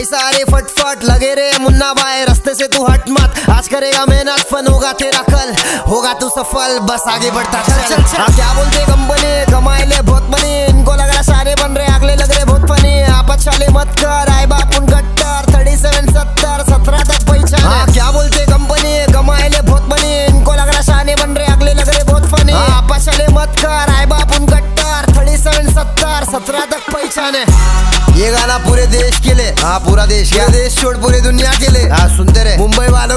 सारे फटफट लगे रे मुन्ना भाई, रास्ते से तू हट मत, आज करेगा मेहनत फन होगा तेरा कल, होगा तू सफल, बस आगे बढ़ता चल। हाँ क्या बोलते कंपनी, कमाए ले बहुत मनी, इनको लग रहा सारे बन रहे, अगले लग रहे बहुत फनी, आपस चाले मत कर, आए बाप उन गट्टर 37 70 17 तक पहचान। हाँ क्या बोलते कंपनी, कमाए ले बहुत मनी, इनको लग रहा सारे बन रहे, अगले लग रहे बहुत फनी, आपस चाले मत कर, आए बाप उन गट्टर 37 70 17 तक पहचाने। ये गाना पूरे देश के लिए, हाँ पूरा देश, क्या देश छोड़ पूरी दुनिया के लिए, हाँ सुनते रहे मुंबई वालों।